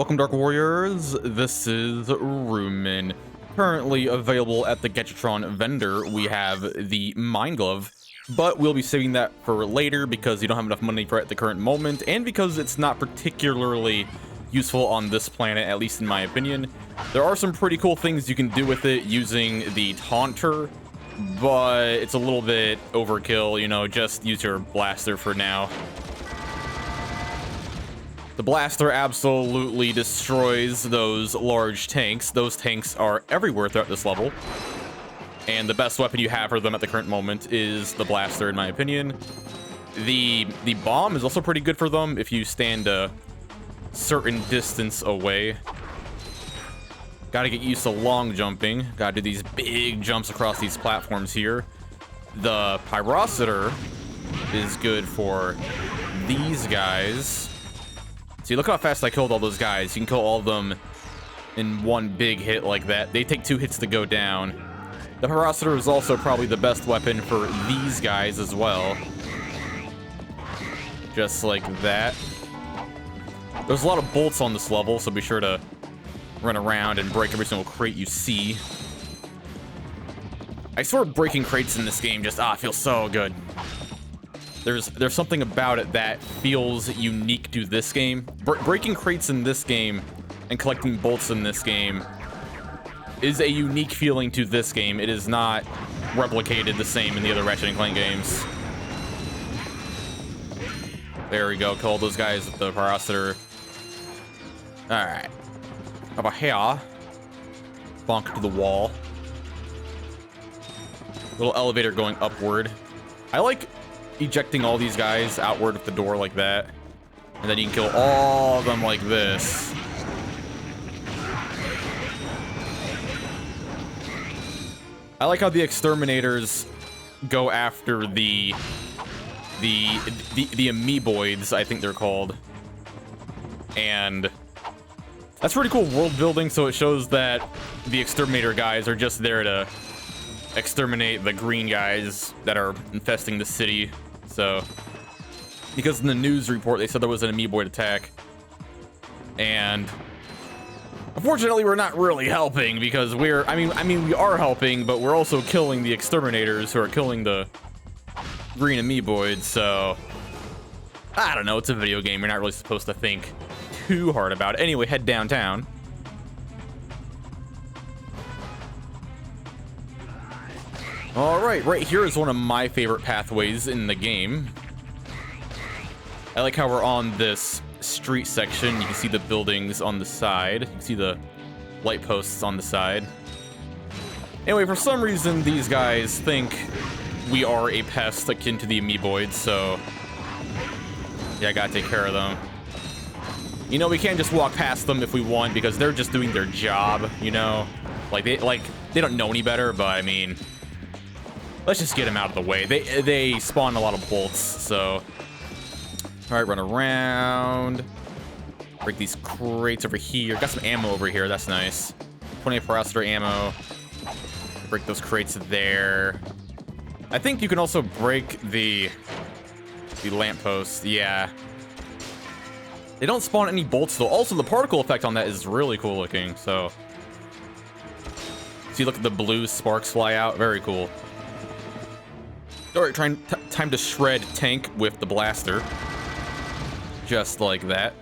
Welcome, Dark Warriors. This is Rumen. Currently available at the Gadgetron vendor, we have the Mind Glove, but we'll be saving that for later because you don't have enough money for it at the current moment, and because it's not particularly useful on this planet, at least in my opinion. There are some pretty cool things you can do with it using the Taunter, but it's a little bit overkill, you know, just use your blaster for now. The blaster absolutely destroys those large tanks. Those tanks are everywhere throughout this level. And the best weapon you have for them at the current moment is the blaster, in my opinion. The bomb is also pretty good for them if you stand a certain distance away. Gotta get used to long jumping. Gotta do these big jumps across these platforms here. The Pyrocitor is good for these guys. See, look how fast I killed all those guys. You can kill all of them in one big hit like that. They take 2 hits to go down. The Pyrocitor is also probably the best weapon for these guys as well. Just like that. There's a lot of bolts on this level, so be sure to run around and break every single crate you see. I swear breaking crates in this game just, feels so good. There's something about it that feels unique to this game. Breaking crates in this game and collecting bolts in this game is a unique feeling to this game. It is not replicated the same in the other Ratchet Clank games. There we go. Kill all those guys with the Pyrocitor. Alright. Over here. Bonk to the wall. Little elevator going upward. I like ejecting all these guys outward of the door like that, and then you can kill all of them like this. I like how the exterminators go after the amoeboids, I think they're called, and that's pretty cool world building. So it shows that the exterminator guys are just there to exterminate the green guys that are infesting the city. So, because in the news report they said there was an amoeboid attack, and unfortunately we're not really helping because we are helping, but we're also killing the exterminators who are killing the green amoeboids. So, I don't know, it's a video game. You're not really supposed to think too hard about it. Anyway, head downtown. Alright, right here is one of my favorite pathways in the game. I like how we're on this street section. You can see the buildings on the side. You can see the light posts on the side. Anyway, for some reason, these guys think we are a pest akin to the amoeboids, so yeah, I gotta take care of them. You know, we can't just walk past them if we want because they're just doing their job, you know? Like, they don't know any better, but I mean, let's just get them out of the way. They spawn a lot of bolts, so. All right, run around. Break these crates over here. Got some ammo over here, that's nice. 20 Pyrocitor ammo. Break those crates there. I think you can also break the lamppost, yeah. They don't spawn any bolts though. Also, the particle effect on that is really cool looking, so. See, look at the blue sparks fly out, very cool. All right, time to shred tank with the blaster. Just like that.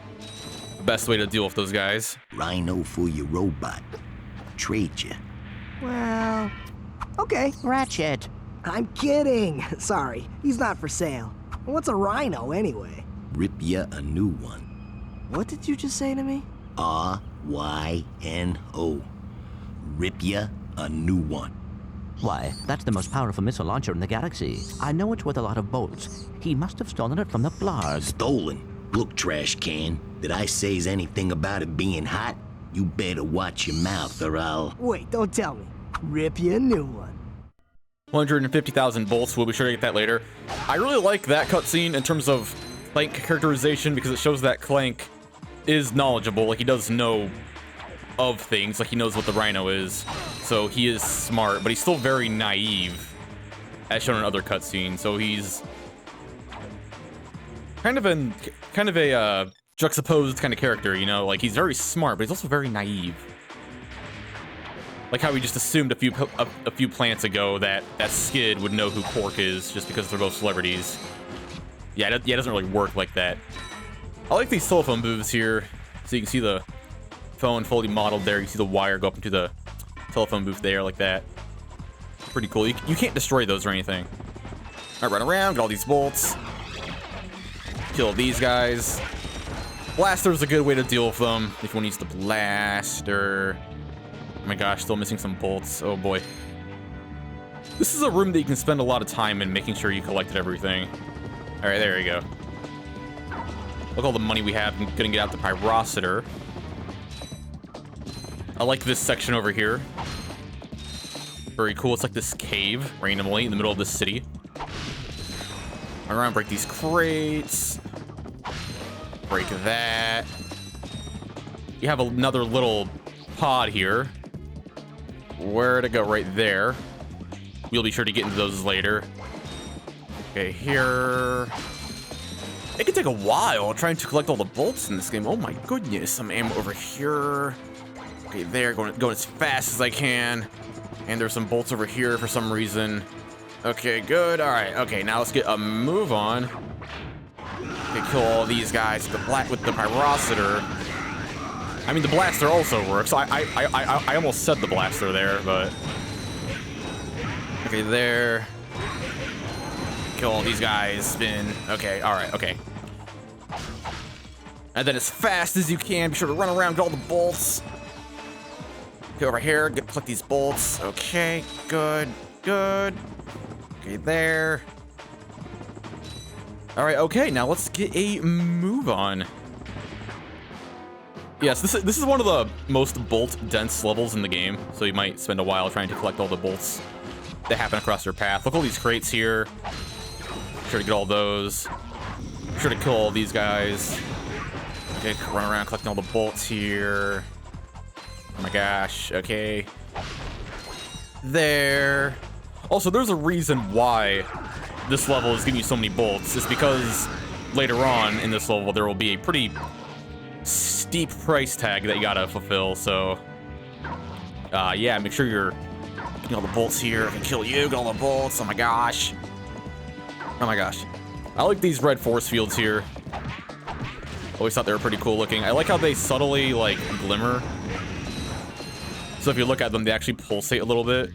Best way to deal with those guys. Rhino for your robot. Trade you. Well, okay. Ratchet. I'm kidding. Sorry, he's not for sale. What's a rhino anyway? Rip ya a new one. What did you just say to me? R-Y-N-O. Rip ya a new one. Why, that's the most powerful missile launcher in the galaxy. I know it's worth a lot of bolts. He must have stolen it from the Blarg. Stolen? Look, trash can. Did I say anything about it being hot? You better watch your mouth or I'll... Wait, don't tell me. Rip you a new one. 150,000 bolts. We'll be sure to get that later. I really like that cutscene in terms of Clank characterization because it shows that Clank is knowledgeable. Like, he does know of things. Like, he knows what the Rhino is. So he is smart, but he's still very naive, as shown in other cutscenes. So he's kind of a juxtaposed kind of character, you know? Like, he's very smart, but he's also very naive. Like how we just assumed a few plants ago that Skid would know who Cork is just because they're both celebrities. Yeah, it doesn't really work like that. I like these telephone booths here. So you can see the phone fully modeled there. You see the wire go up into the telephone booth there like that. Pretty cool. You can't destroy those or anything. All right, run around, get all these bolts. Kill these guys. Blaster's a good way to deal with them if one needs the blaster. Oh my gosh, still missing some bolts. Oh boy. This is a room that you can spend a lot of time in making sure you collected everything. All right, there you go. Look at all the money we have. I'm gonna get out the Pyrocitor. I like this section over here. Very cool. It's like this cave randomly in the middle of the city. Run around, break these crates. Break that. You have another little pod here. Where to go? Right there. We'll be sure to get into those later. Okay, here. It can take a while trying to collect all the bolts in this game. Oh my goodness. Some ammo over here. Okay, there. Going as fast as I can. And there's some bolts over here for some reason. Okay, good. All right. Okay, now let's get a move on. Okay, kill all these guys with the Pyrocitor. I mean, the blaster also works. I almost said the blaster there, but okay, there. Kill all these guys. Spin. Okay. All right. Okay. And then as fast as you can, be sure to run around, get all the bolts. Go over here, collect these bolts. Okay, good, good. Okay, there. All right, okay, now let's get a move on. Yes, this is one of the most bolt-dense levels in the game, so you might spend a while trying to collect all the bolts that happen across your path. Look at all these crates here. Be sure to get all those. Be sure to kill all these guys. Okay, run around collecting all the bolts here. Oh my gosh, okay. There. Also, there's a reason why this level is giving you so many bolts. It's because later on in this level, there will be a pretty steep price tag that you gotta fulfill, so yeah, make sure you're getting all the bolts here. I can kill you, get all the bolts. Oh my gosh. Oh my gosh. I like these red force fields here. Always thought they were pretty cool looking. I like how they subtly, like, glimmer. So if you look at them, they actually pulsate a little bit.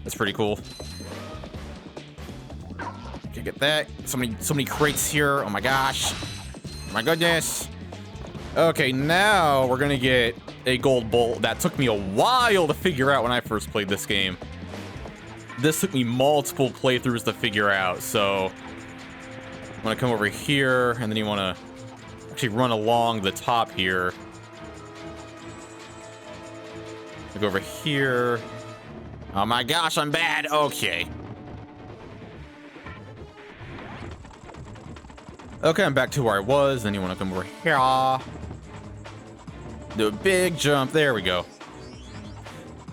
That's pretty cool. Okay, get that. So many crates here. Oh my gosh. Oh my goodness. Okay, now we're gonna get a gold bolt that took me a while to figure out when I first played this game. This took me multiple playthroughs to figure out, so I'm gonna come over here, and then you wanna actually run along the top here. Go over here. Oh my gosh, I'm bad. Okay. Okay, I'm back to where I was. Then you want to come over here. Do a big jump. There we go.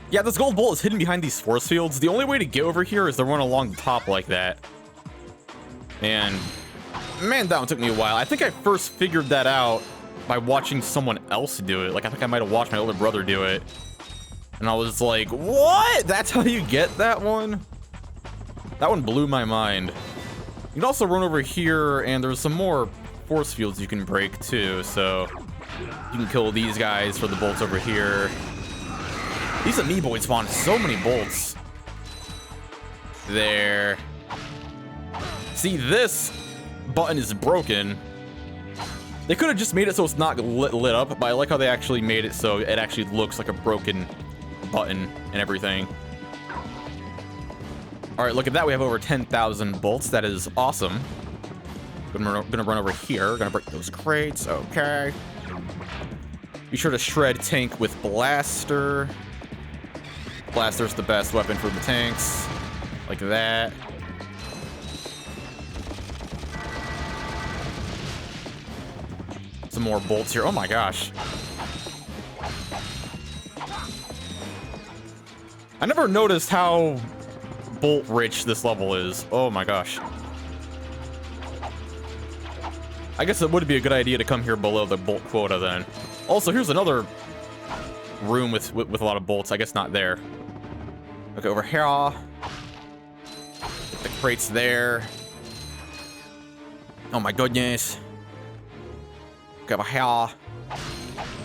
Yeah, this gold bolt is hidden behind these force fields. The only way to get over here is to run along the top like that. And man, that one took me a while. I think I first figured that out by watching someone else do it. Like, I think I might have watched my older brother do it. And I was like, what? That's how you get that one? That one blew my mind. You can also run over here, and there's some more force fields you can break too, so you can kill these guys for the bolts over here. These amoeboids spawn so many bolts. There. See, this button is broken. They could have just made it so it's not lit up, but I like how they actually made it so it actually looks like a broken button and everything. All right, look at that. We have over 10,000 bolts. That is awesome. Gonna run over here. Gonna break those crates. Okay. Be sure to shred tank with blaster. Blaster's the best weapon for the tanks. Like that. Some more bolts here. Oh my gosh. I never noticed how bolt rich this level is. Oh my gosh. I guess it would be a good idea to come here below the bolt quota then. Also, here's another room with a lot of bolts. I guess not there. Okay, over here. The crates there. Oh my goodness. Okay, over here.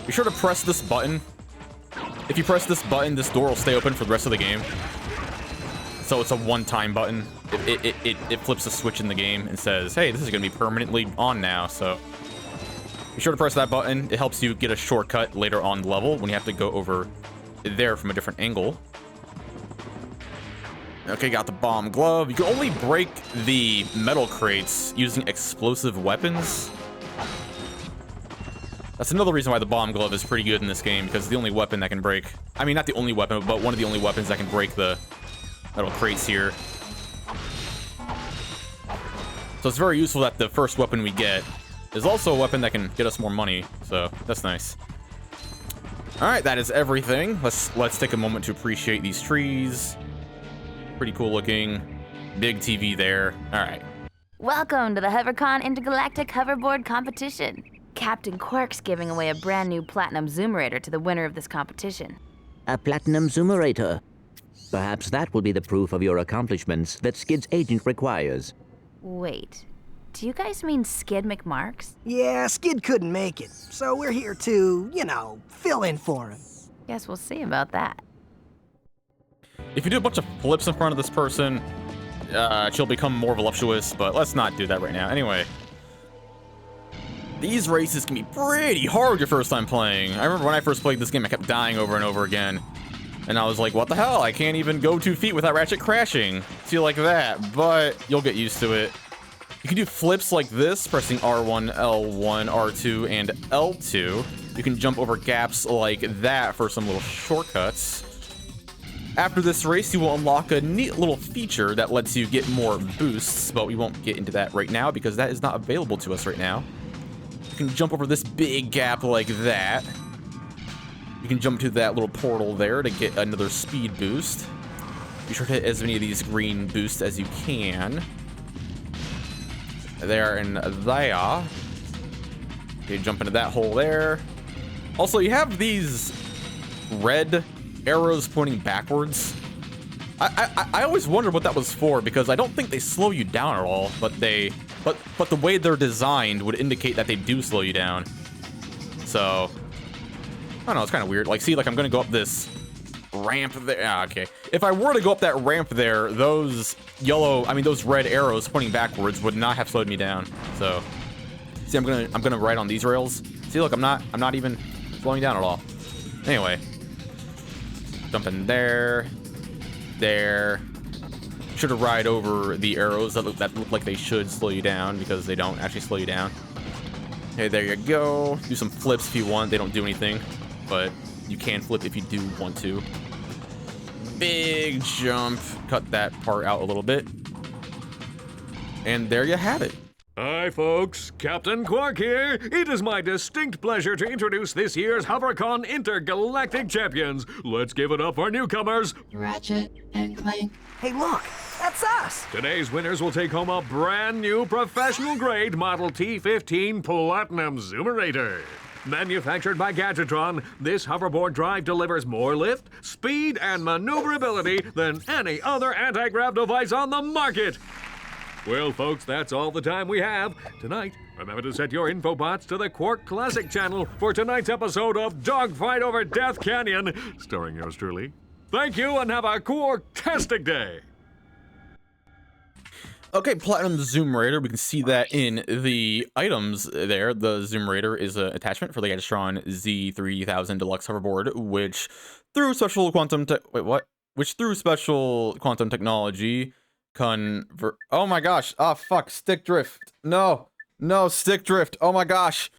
Be sure to press this button. If you press this button, this door will stay open for the rest of the game. So it's a one-time button. It flips a switch in the game and says, hey, this is going to be permanently on now. So be sure to press that button. It helps you get a shortcut later on the level when you have to go over there from a different angle. Okay, got the bomb glove. You can only break the metal crates using explosive weapons. That's another reason why the bomb glove is pretty good in this game, because it's the only weapon that can break... I mean, not the only weapon, but one of the only weapons that can break the metal crates here. So it's very useful that the first weapon we get is also a weapon that can get us more money, so that's nice. Alright, that is everything. Let's take a moment to appreciate these trees. Pretty cool looking. Big TV there. Alright. Welcome to the HoverCon Intergalactic Hoverboard Competition. Captain Quark's giving away a brand new Platinum Zoomerator to the winner of this competition. A Platinum Zoomerator. Perhaps that will be the proof of your accomplishments that Skid's agent requires. Wait, do you guys mean Skid McMarx? Yeah, Skid couldn't make it, so we're here to, you know, fill in for him. Guess we'll see about that. If you do a bunch of flips in front of this person, she'll become more voluptuous, but let's not do that right now. Anyway. These races can be pretty hard your first time playing. I remember when I first played this game, I kept dying over and over again. And I was like, what the hell? I can't even go 2 feet without Ratchet crashing. Feel like that, but you'll get used to it. You can do flips like this, pressing R1, L1, R2, and L2. You can jump over gaps like that for some little shortcuts. After this race, you will unlock a neat little feature that lets you get more boosts, but we won't get into that right now because that is not available to us right now. You can jump over this big gap like that. You can jump to that little portal there to get another speed boost. Be sure to hit as many of these green boosts as you can. There and there. You jump into that hole there. Also, you have these red arrows pointing backwards. I always wondered what that was for, because I don't think they slow you down at all, but the way they're designed would indicate that they do slow you down. So I don't know, it's kind of weird. Like, see, like I'm gonna go up this ramp there. Ah, okay. If I were to go up that ramp there, those red arrows pointing backwards would not have slowed me down. So see, I'm gonna ride on these rails. See, look, I'm not even slowing down at all. Anyway, jump in there. Should have ride over the arrows that look like they should slow you down, because they don't actually slow you down. Okay, there you go. Do some flips if you want. They don't do anything, but you can flip if you do want to. Big jump. Cut that part out a little bit. And there you have it. Hi folks, Captain Quark here. It is my distinct pleasure to introduce this year's HoverCon Intergalactic Champions. Let's give it up for newcomers, Ratchet and Clank. Hey, look, that's us. Today's winners will take home a brand new professional-grade Model T15 Platinum Zoomerator. Manufactured by Gadgetron, this hoverboard drive delivers more lift, speed, and maneuverability than any other anti-grav device on the market. Well, folks, that's all the time we have. Tonight, remember to set your infobots to the Quark Classic channel for tonight's episode of Dogfight Over Death Canyon, starring yours truly. Thank you, and have a Quark-tastic day. Okay, Platinum Zoomerator, we can see that in the items there. The Zoomerator is an attachment for the Gadgetron Z3000 Deluxe hoverboard, which through special quantum technology oh my gosh. Oh fuck, stick drift. No, stick drift. Oh my gosh.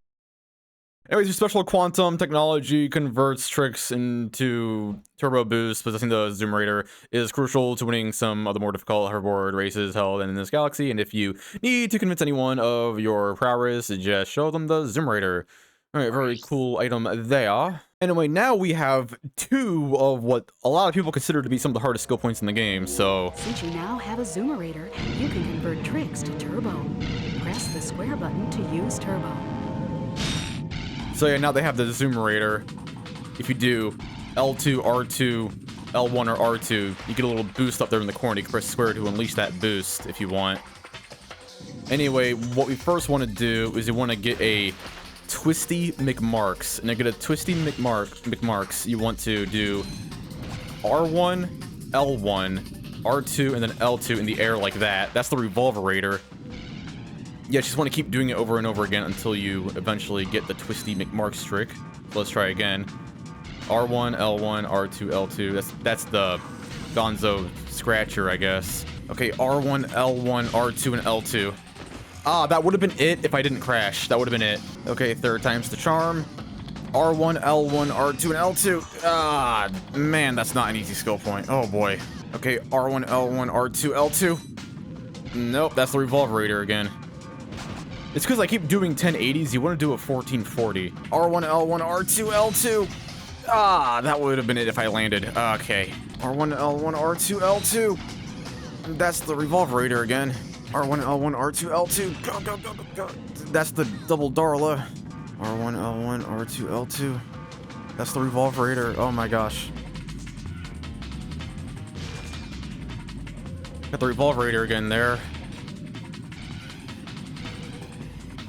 Anyways, your special quantum technology converts tricks into turbo boost. Possessing the Zoomerator is crucial to winning some of the more difficult hoverboard races held in this galaxy. And if you need to convince anyone of your prowess, just show them the Zoomerator. Alright, very cool item there. Anyway, now we have 2 of what a lot of people consider to be some of the hardest skill points in the game, so... Since you now have a Zoomerator, you can convert tricks to turbo. Press press the square button to use turbo. So yeah, now they have the Zoomerator. If you do L2, R2, L1, or R2, you get a little boost up there in the corner. You can press square to unleash that boost if you want. Anyway, what we first want to do is you want to get a Twisty McMarx. And to get a Twisty McMarx, you want to do R1, L1, R2, and then L2 in the air like that. That's the Revolverator. Yeah, just want to keep doing it over and over again until you eventually get the Twisty McMarx trick. So let's try again. R1, L1, R2, L2. That's the Gonzo Scratcher, I guess. Okay, R1, L1, R2, and L2. Ah, that would have been it if I didn't crash. That would have been it. Okay, third time's the charm. R1, L1, R2, and L2. Ah, man, that's not an easy skill point. Oh, boy. Okay, R1, L1, R2, L2. Nope, that's the Revolverator again. It's because I keep doing 1080s. You want to do a 1440. R1, L1, R2, L2. Ah, that would have been it if I landed. Okay. R1, L1, R2, L2. That's the Revolverator again. R1, L1, R2, L2. Go, go, go, go, go. That's the double Darla. R1, L1, R2, L2. That's the Revolverator. Oh my gosh. Got the Revolverator again there.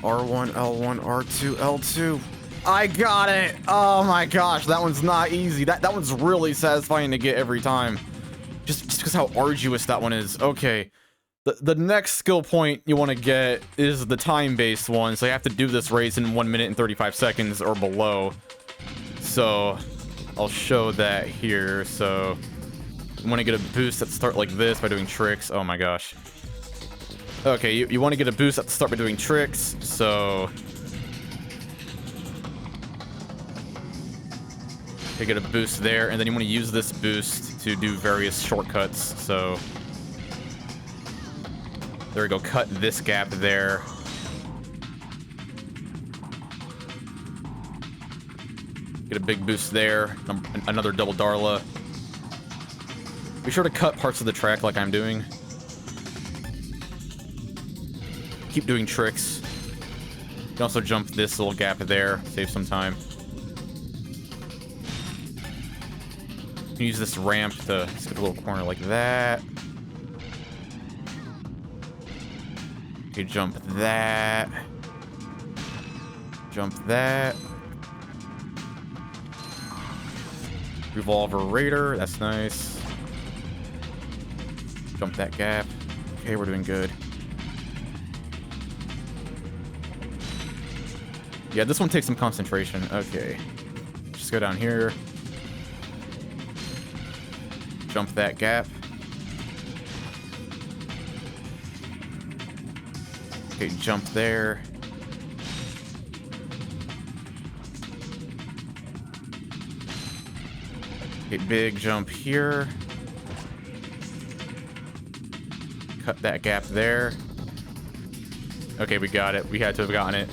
R1, L1, R2, L2. I got it! Oh my gosh, that one's not easy. That one's really satisfying to get every time. Just because how arduous that one is. Okay. The next skill point you want to get is the time-based one, so you have to do this race in 1 minute and 35 seconds or below. So, I'll show that here. So, you want to get a boost at the start like this by doing tricks. Oh my gosh. Okay, you want to get a boost at the start by doing tricks, so... You get a boost there, and then you want to use this boost to do various shortcuts, so... There we go, cut this gap there. Get a big boost there, another double Darla. Be sure to cut parts of the track like I'm doing. Keep doing tricks. You can also jump this little gap there, save some time. You can use this ramp to skip a little corner like that. Okay, jump that. Jump that. Revolverator, that's nice. Jump that gap. Okay, we're doing good. Yeah, this one takes some concentration. Okay. Just go down here. Jump that gap. Okay, jump there. Okay, big jump here. Cut that gap there. Okay, we got it. We had to have gotten it.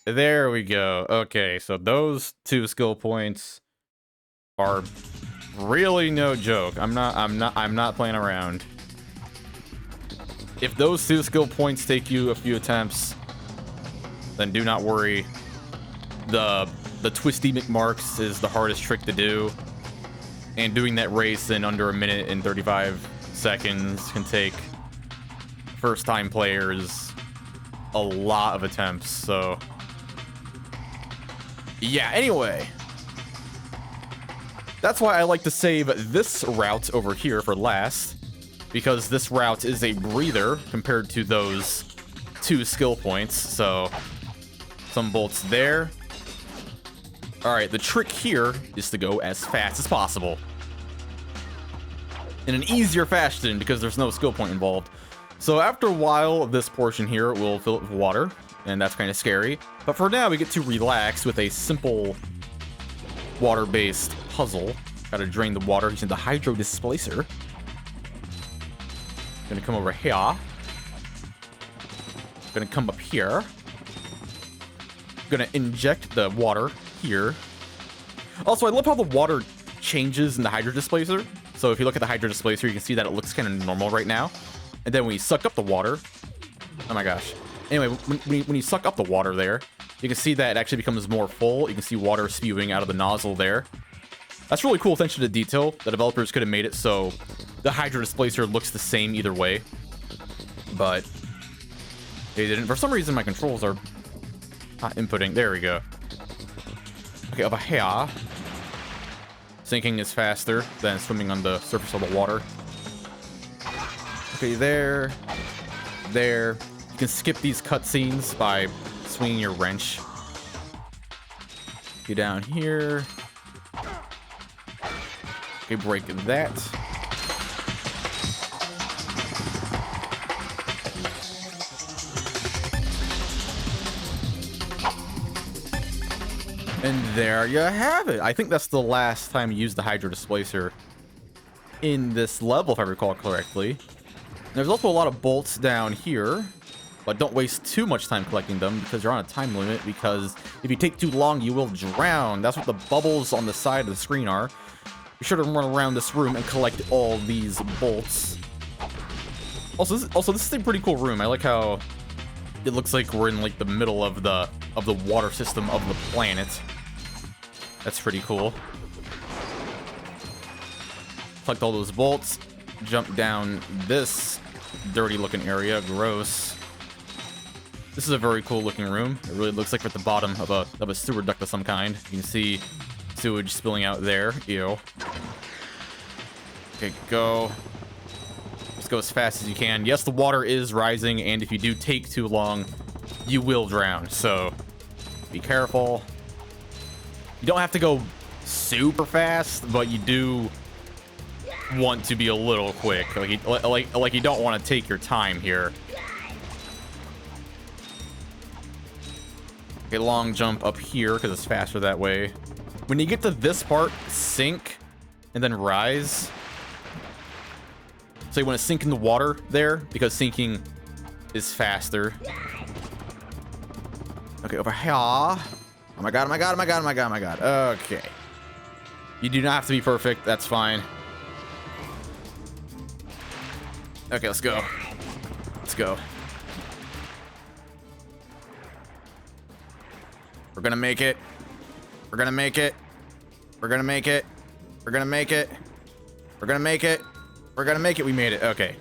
There we go. Okay, so those two skill points are really no joke. I'm not playing around. If those two skill points take you a few attempts, then do not worry. The Twisty McMarx is the hardest trick to do. And doing that race in under 1 minute and 35 seconds can take first-time players a lot of attempts, so... Yeah, anyway. That's why I like to save this route over here for last, because this route is a breather compared to those two skill points, so some bolts there. Alright, the trick here is to go as fast as possible. In an easier fashion, because there's no skill point involved. So after a while, this portion here will fill it with water, and that's kind of scary. But for now, we get to relax with a simple water-based puzzle. Gotta drain the water using the hydro displacer. Gonna come over here. Gonna come up here. Gonna inject the water here. Also, I love how the water changes in the hydro displacer. So if you look at the hydro displacer, you can see that it looks kind of normal right now. And then when you suck up the water, oh my gosh, Anyway, when you suck up the water there, you can see that it actually becomes more full. You can see water spewing out of the nozzle there. That's really cool attention to detail. The developers could have made it so the hydro displacer looks the same either way, but they didn't. For some reason, my controls are not inputting. There we go. Okay, over here, sinking is faster than swimming on the surface of the water. Okay, there. You can skip these cutscenes by swinging your wrench. Get down here. Okay, break that. And there you have it. I think that's the last time you used the hydro displacer in this level, if I recall correctly. There's also a lot of bolts down here, but don't waste too much time collecting them because you're on a time limit, because if you take too long, you will drown. That's what the bubbles on the side of the screen are. Be sure to run around this room and collect all these bolts. Also, this is a pretty cool room. I like how it looks like we're in like the middle of the water system of the planet. That's pretty cool. Collect all those bolts. Jump down this dirty looking area. Gross. This is a very cool looking room. It really looks like we're at the bottom of a sewer duct of some kind. You can see sewage spilling out there. Ew. Okay, go. Just go as fast as you can. Yes, the water is rising, and if you do take too long, you will drown. So be careful. You don't have to go super fast, but you do want to be a little quick. Like you don't want to take your time here. Okay, long jump up here because it's faster that way. When you get to this part, sink and then rise. So you want to sink in the water there because sinking is faster. Okay, over here. Oh my god, oh my god, oh my god, oh my god, oh my god. Okay. You do not have to be perfect. That's fine. Okay, let's go. Let's go. We're gonna make it. We're gonna make it. We're gonna make it. We're gonna make it. We're gonna make it. We're gonna make it. We made it. Okay.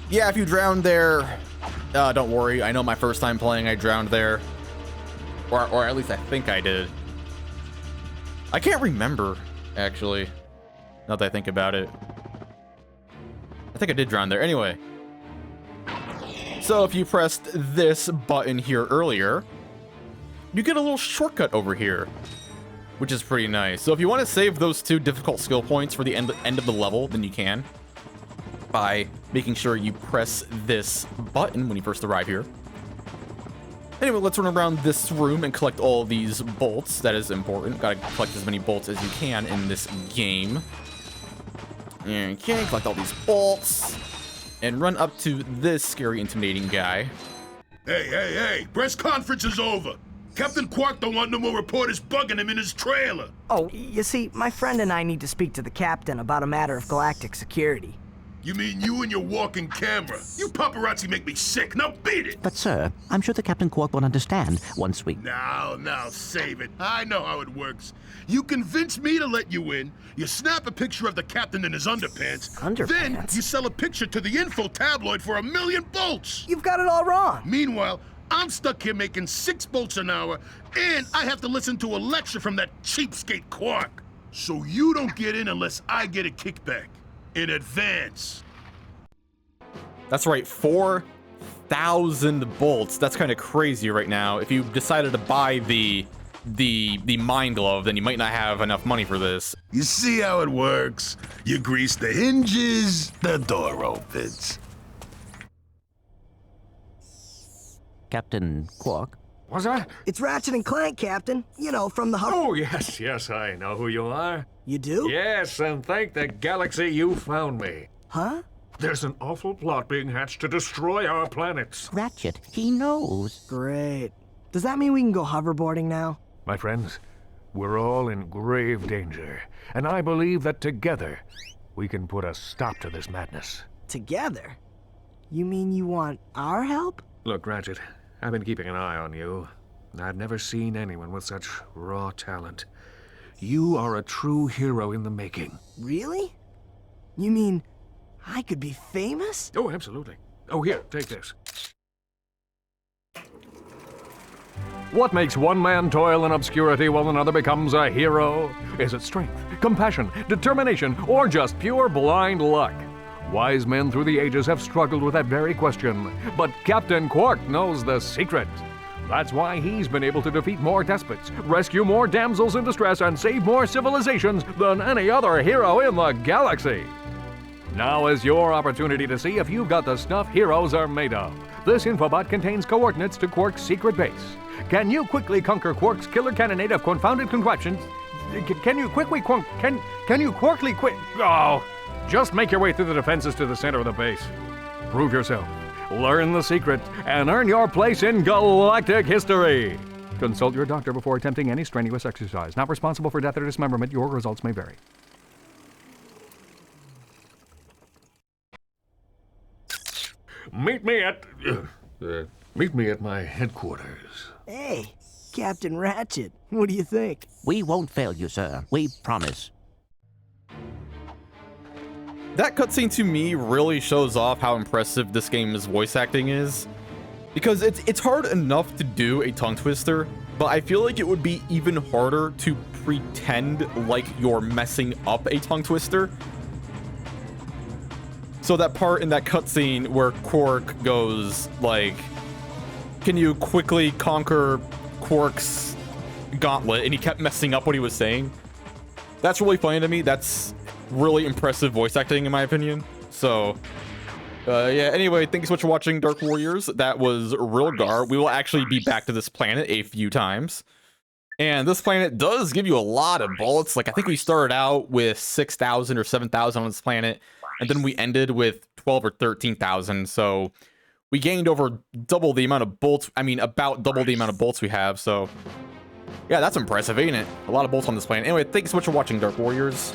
Yeah, if you drowned there, don't worry. I know my first time playing, I drowned there. Or at least I think I did. I can't remember, actually. Now that I think about it. I think I did drown there. Anyway. So if you pressed this button here earlier, you get a little shortcut over here, which is pretty nice. So if you want to save those 2 difficult skill points for the end of the level, then you can by making sure you press this button when you first arrive here. Anyway, let's run around this room and collect all these bolts. That is important. Gotta collect as many bolts as you can in this game. Okay, collect all these bolts. And run up to this scary, intimidating guy. Hey, press conference is over. Captain Quark don't want no more reporters bugging him in his trailer. Oh, you see, my friend and I need to speak to the captain about a matter of galactic security. You mean you and your walking camera? You paparazzi make me sick. Now beat it! But, sir, I'm sure the Captain Quark will understand once we... Now, save it. I know how it works. You convince me to let you in, you snap a picture of the captain in his underpants, then you sell a picture to the info tabloid for $1 million bolts! You've got it all wrong! Meanwhile, I'm stuck here making 6 bolts an hour, and I have to listen to a lecture from that cheapskate Quark. So you don't get in unless I get a kickback. In advance. That's right, 4,000 bolts. That's kind of crazy right now. If you decided to buy the mine glove, then you might not have enough money for this. You see how it works? You grease the hinges, the door opens. Captain Quark? What's that? It's Ratchet and Clank, Captain. You know, from the Oh, yes, I know who you are. You do? Yes, and thank the galaxy you found me. Huh? There's an awful plot being hatched to destroy our planets. Ratchet, he knows. Great. Does that mean we can go hoverboarding now? My friends, we're all in grave danger, and I believe that together we can put a stop to this madness. Together? You mean you want our help? Look, Ratchet, I've been keeping an eye on you. I've never seen anyone with such raw talent. You are a true hero in the making. Really? You mean I could be famous? Oh, absolutely. Oh, here, take this. What makes one man toil in obscurity while another becomes a hero? Is it strength, compassion, determination, or just pure blind luck? Wise men through the ages have struggled with that very question, but Captain Quark knows the secret. That's why he's been able to defeat more despots, rescue more damsels in distress, and save more civilizations than any other hero in the galaxy. Now is your opportunity to see if you've got the stuff heroes are made of. This infobot contains coordinates to Quark's secret base. Can you quickly conquer Quark's killer cannonade of confounded contraptions? Can you quickly Oh! Just make your way through the defenses to the center of the base. Prove yourself, learn the secret, and earn your place in galactic history. Consult your doctor before attempting any strenuous exercise. Not responsible for death or dismemberment. Your results may vary. Meet me at my headquarters. Hey, Captain Ratchet, what do you think? We won't fail you, sir. We promise. That cutscene to me really shows off how impressive this game's voice acting is. Because it's hard enough to do a tongue twister, but I feel like it would be even harder to pretend like you're messing up a tongue twister. So that part in that cutscene where Quark goes like, can you quickly conquer Quark's gauntlet? And he kept messing up what he was saying. That's really funny to me. That's really impressive voice acting in my opinion. So yeah, anyway, thank you so much for watching Dark Warriors. That was Rilgar. We will actually be back to this planet a few times. And this planet does give you a lot of bullets. Like, I think we started out with 6,000 or 7,000 on this planet, and then we ended with 12 or 13,000. So we gained over double the amount of bolts. I mean, about double the amount of bolts we have. So yeah, that's impressive, ain't it? A lot of bolts on this planet. Anyway, thanks so much for watching Dark Warriors.